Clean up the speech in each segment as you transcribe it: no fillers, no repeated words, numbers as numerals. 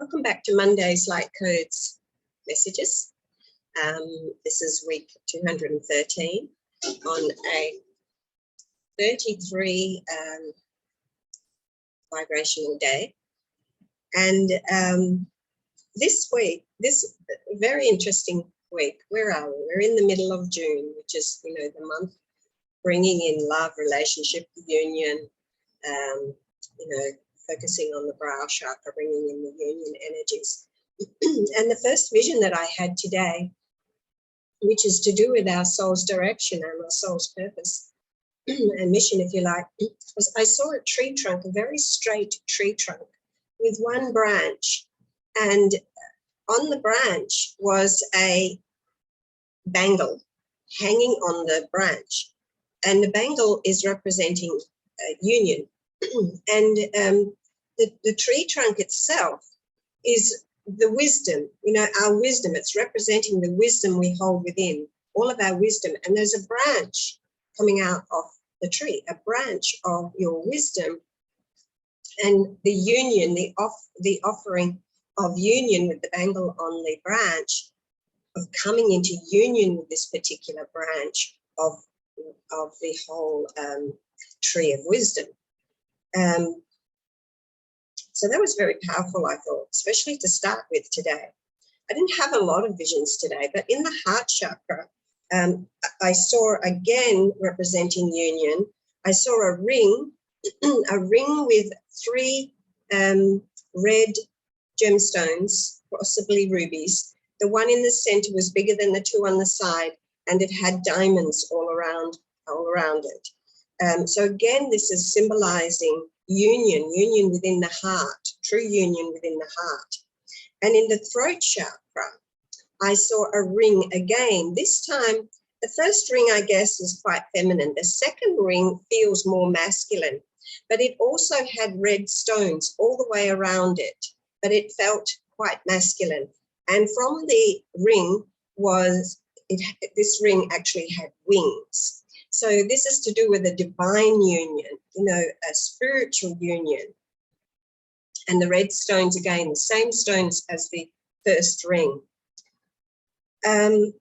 Welcome back to Monday's Light Codes messages. This is week 213 on a 33 vibrational day. And this week, this very interesting week, where are we? We're in the middle of June, which is, the month bringing in love, relationship, union, focusing on the brow chakra, bringing in the union energies. And the first vision that I had today, which is to do with our soul's direction and our soul's purpose and mission, if you like, was I saw a tree trunk, a very straight tree trunk with one branch. And on the branch was a bangle hanging on the branch. And the bangle is representing union. And the tree trunk itself is the wisdom, our wisdom. It's representing the wisdom we hold within, all of our wisdom. And there's a branch coming out of the tree, a branch of your wisdom, and the union, the offering of union with the bangle on the branch, of coming into union with this particular branch of the whole tree of wisdom. So that was very powerful, I thought, especially to start with today. I didn't have a lot of visions today, but in the heart chakra, I saw, again, representing union, I saw a ring with 3 red gemstones, possibly rubies. The one in the center was bigger than the 2 on the side, and it had diamonds all around it. So again, this is symbolizing union within the heart, true union within the heart. And in the throat chakra, I saw a ring again. This time, the first ring, I guess, is quite feminine. The second ring feels more masculine, but it also had red stones all the way around it, but it felt quite masculine. And from the ring this ring actually had wings. So this is to do with a divine union, a spiritual union. And the red stones, again, the same stones as the first ring. The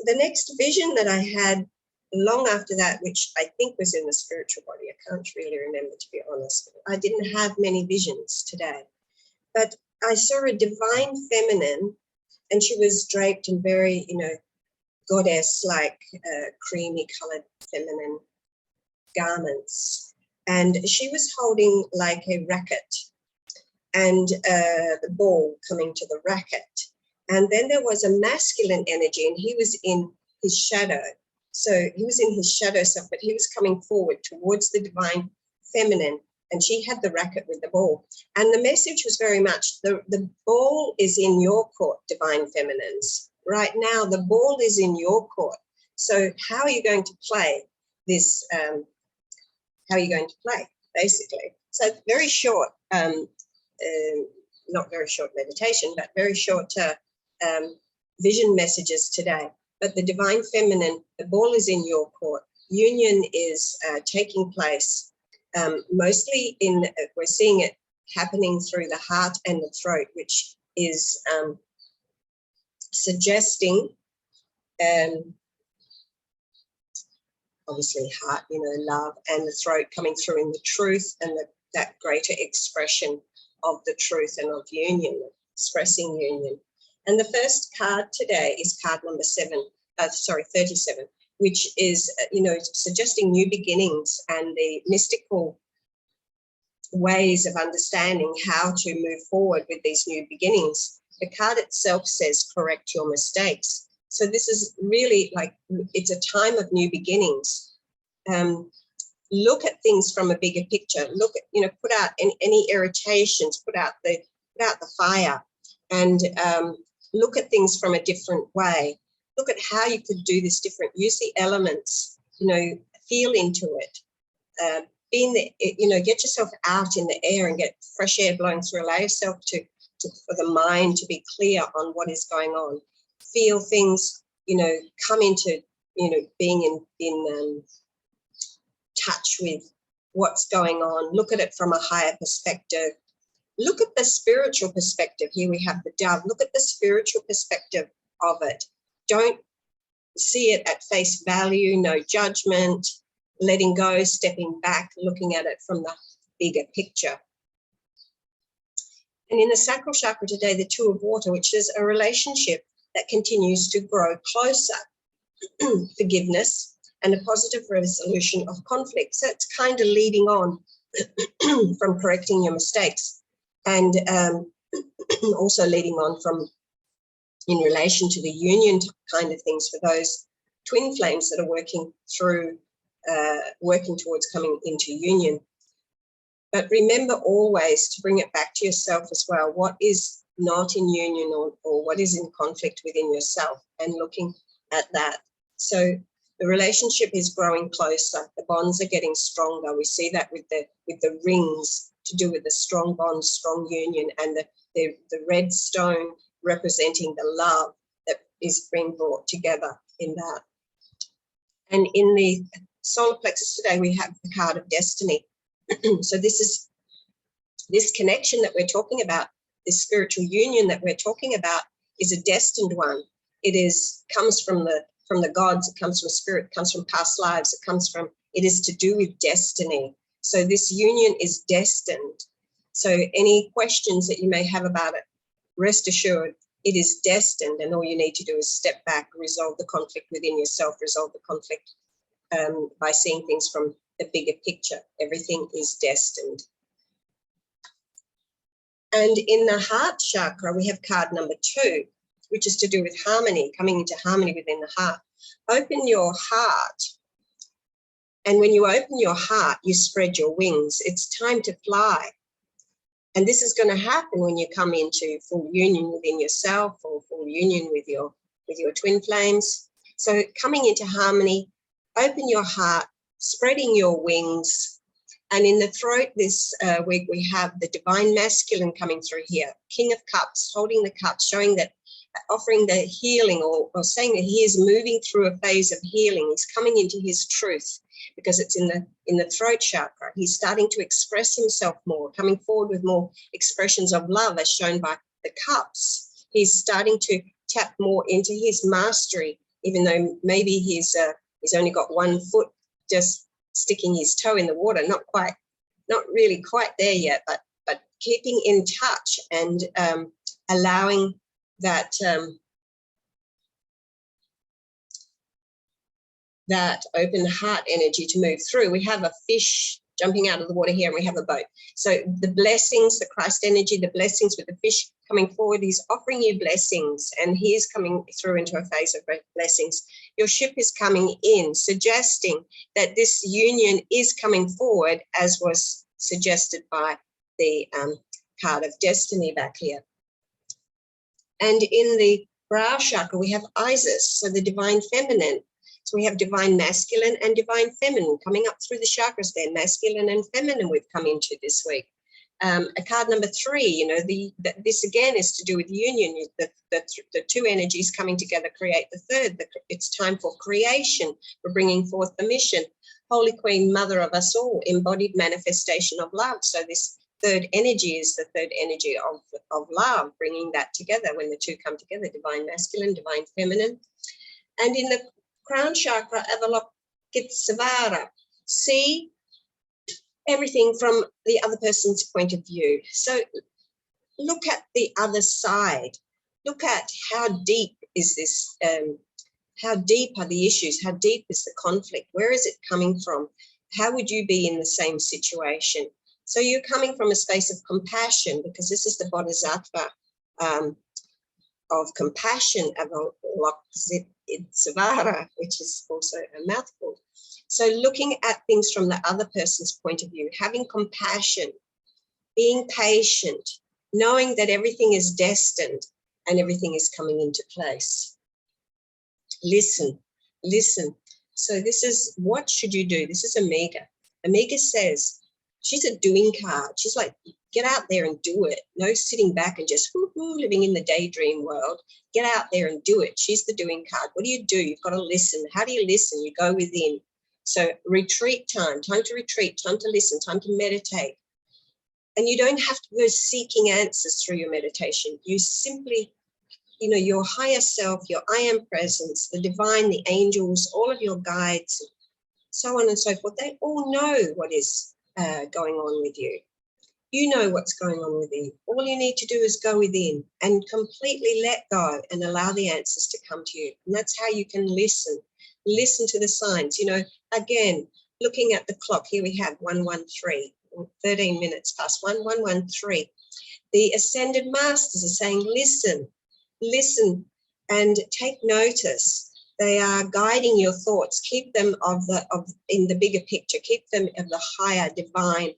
next vision that I had long after that, which I think was in the spiritual body, I can't really remember, to be honest. I didn't have many visions today. But I saw a divine feminine, and she was draped in very, goddess-like creamy colored feminine garments. And she was holding like a racket, and the ball coming to the racket. And then there was a masculine energy, and he was in his shadow. So he was in his shadow self, but he was coming forward towards the divine feminine, and she had the racket with the ball. And the message was very much, the ball is in your court, divine feminines. Right now, the ball is in your court. So how are you going to play this? How are you going to play, basically? So very short, not very short meditation, but very short vision messages today. But the divine feminine, the ball is in your court. Union is taking place. Mostly we're seeing it happening through the heart and the throat, which is suggesting, obviously heart, love, and the throat coming through in the truth and that greater expression of the truth and of union, expressing union. And the first card today is card number 37, which is, suggesting new beginnings and the mystical ways of understanding how to move forward with these new beginnings. The card itself says, correct your mistakes. So this is really like, it's a time of new beginnings. Look at things from a bigger picture. Look at, put out any irritations, put out the fire, and look at things from a different way. Look at how you could do this different. Use the elements, feel into it. Get yourself out in the air and get fresh air blowing through. Allow yourself for the mind to be clear on what is going on. Feel things, come into, being in touch with what's going on. Look at it from a higher perspective. look at the spiritual perspective. Here we have the dove. Look at the spiritual perspective of it. Don't see it at face value, no judgment, letting go, stepping back, looking at it from the bigger picture. And in the sacral chakra today, the Two of Water, which is a relationship that continues to grow closer, forgiveness and a positive resolution of conflict. So it's kind of leading on from correcting your mistakes, and also leading on from in relation to the union kind of things for those twin flames that are working through, working towards coming into union. But remember always to bring it back to yourself as well. What is not in union or what is in conflict within yourself, and looking at that. So the relationship is growing closer. The bonds are getting stronger. We see that with the rings, to do with the strong bond, strong union, and the red stone representing the love that is being brought together in that. And in the solar plexus today, we have the card of destiny. So this connection that we're talking about, this spiritual union that we're talking about, is a destined one. It comes from the gods, it comes from spirit, it comes from past lives, it is to do with destiny. So this union is destined. So any questions that you may have about it, rest assured it is destined, and all you need to do is step back, resolve the conflict within yourself, resolve the conflict by seeing things from the bigger picture. Everything is destined. And in the heart chakra, we have card number 2, which is to do with harmony, coming into harmony within the heart. Open your heart. And when you open your heart, you spread your wings. It's time to fly. And this is going to happen when you come into full union within yourself, or full union with your twin flames. So coming into harmony, open your heart, spreading your wings. And in the throat this week, we have the divine masculine coming through here, King of Cups, holding the cups, showing that, offering the healing, or saying that he is moving through a phase of healing. He's coming into his truth, because it's in the throat chakra. He's starting to express himself more, coming forward with more expressions of love, as shown by the cups. He's starting to tap more into his mastery, even though maybe he's only got one foot just sticking his toe in the water, not really quite there yet, but keeping in touch and allowing that that open heart energy to move through. We have a fish jumping out of the water here, and we have a boat. So the blessings, the Christ energy, the blessings with the fish coming forward, he's offering you blessings, and he is coming through into a phase of blessings. Your ship is coming in, suggesting that this union is coming forward, as was suggested by the card of destiny back here. And in the brow chakra, we have Isis, so the divine feminine. So we have divine masculine and divine feminine coming up through the chakras there. Masculine and feminine we've come into this week. A card number 3, this again is to do with union. The two energies coming together create the third. It's time for creation. We're bringing forth the mission. Holy Queen, Mother of us all, embodied manifestation of love. So this third energy is the third energy of love, bringing that together when the two come together, divine masculine, divine feminine. And in the crown chakra, Avalokitesvara, see everything from the other person's point of view. So look at the other side. Look at how deep is this, how deep are the issues? How deep is the conflict? Where is it coming from? How would you be in the same situation? So you're coming from a space of compassion, because this is the Bodhisattva of compassion, Avalokitesvara, which is also a mouthful. So looking at things from the other person's point of view, having compassion, being patient, knowing that everything is destined and everything is coming into place. Listen. So this is, what should you do? This is Amiga. Amiga says, she's a doing card. She's like, get out there and do it. No sitting back and just living in the daydream world. Get out there and do it. She's the doing card. What do? You've got to listen. How do you listen? You go within. So retreat time to retreat, time to listen, time to meditate. And you don't have to go seeking answers through your meditation. You simply, you know, your higher self, your I am presence, the divine, the angels, all of your guides, so on and so forth, they all know what is going on with you. You know what's going on with you. All you need to do is go within and completely let go and allow the answers to come to you. And that's how you can listen to the signs. You know, again, looking at the clock, here we have 113, 13 minutes past 113. The ascended masters are saying, listen and take notice. They are guiding your thoughts. Keep them in the bigger picture. Keep them of the higher divine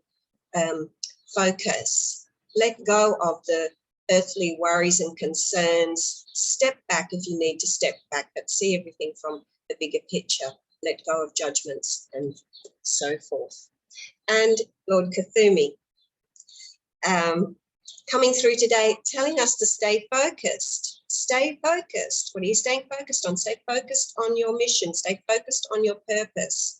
focus. Let go of the earthly worries and concerns. Step back if you need to step back, but see everything from the bigger picture. Let go of judgments and so forth. And Lord Kuthumi coming through today, telling us to stay focused. Stay focused. What are you staying focused on? Stay focused on your mission. Stay focused on your purpose.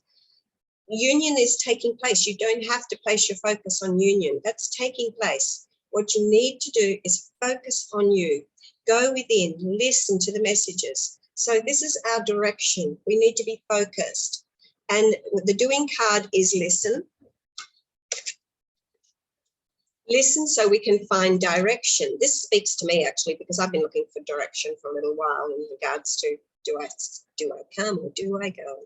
Union is taking place. You don't have to place your focus on union. That's taking place. What you need to do is focus on you. Go within, listen to the messages. So this is our direction. We need to be focused. And the doing card is listen. Listen so we can find direction. This speaks to me actually, because I've been looking for direction for a little while in regards to do I come or do I go?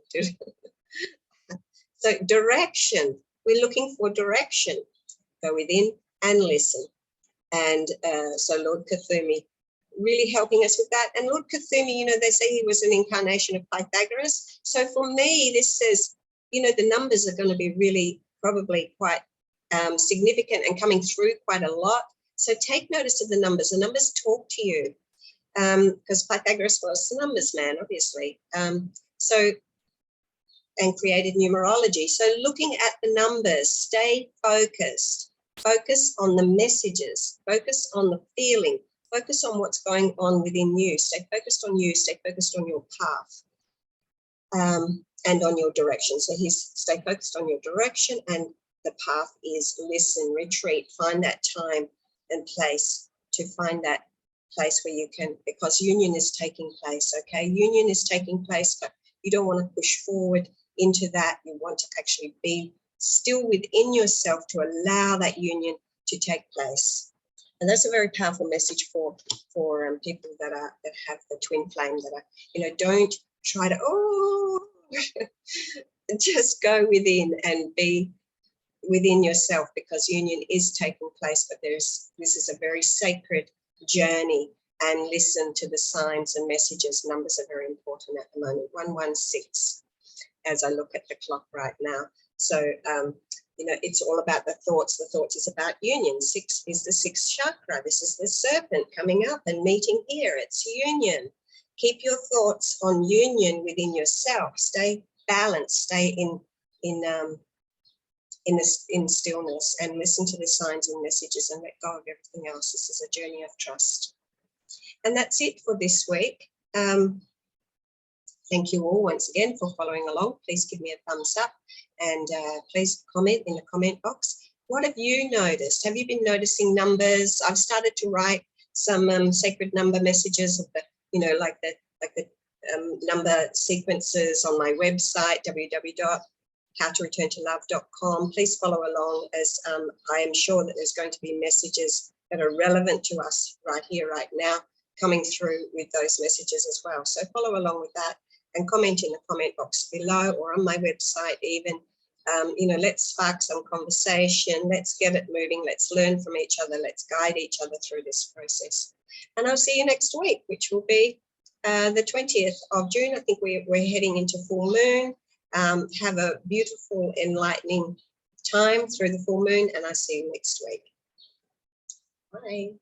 So direction, we're looking for direction. Go within and listen. And so Lord Kuthumi really helping us with that. And Lord Kuthumi, you know, they say he was an incarnation of Pythagoras. So for me, this says, you know, the numbers are going to be really probably quite significant and coming through quite a lot. So take notice of the numbers. The numbers talk to you because Pythagoras was the numbers man, obviously. And created numerology. So looking at the numbers, stay focused. Focus on the messages. Focus on the feeling. Focus on what's going on within you. Stay focused on you. Stay focused on your path and on your direction. So stay focused on your direction, and the path is listen, retreat, find that time and place to find that place where you can, because union is taking place, okay? Union is taking place, but you don't want to push forward into that. You want to actually be still within yourself to allow that union to take place. And that's a very powerful message for people that have the twin flame, that are, you know, don't try to, just go within and be within yourself, because union is taking place, but this is a very sacred journey. And listen to the signs and messages. Numbers are very important at the moment. 116, as I look at the clock right now. So, you know, it's all about the thoughts. The thoughts is about union. 6 is the 6th chakra. This is the serpent coming up and meeting here. It's union. Keep your thoughts on union within yourself. Stay balanced. Stay in stillness, and listen to the signs and messages, and let go of everything else. This is a journey of trust. And that's it for this week. Thank you all once again for following along. Please give me a thumbs up, and please comment in the comment box. What have you noticed? Have you been noticing numbers? I've started to write some sacred number messages of the, you know, like the number sequences on my website, www.howtoreturntolove.com. Please follow along, as I am sure that there's going to be messages that are relevant to us right here, right now, coming through with those messages as well. So follow along with that and comment in the comment box below or on my website even. You know, let's spark some conversation. Let's get it moving. Let's learn from each other. Let's guide each other through this process. And I'll see you next week, which will be the 20th of June. I think we're heading into full moon. Have a beautiful, enlightening time through the full moon, and I'll see you next week. Bye.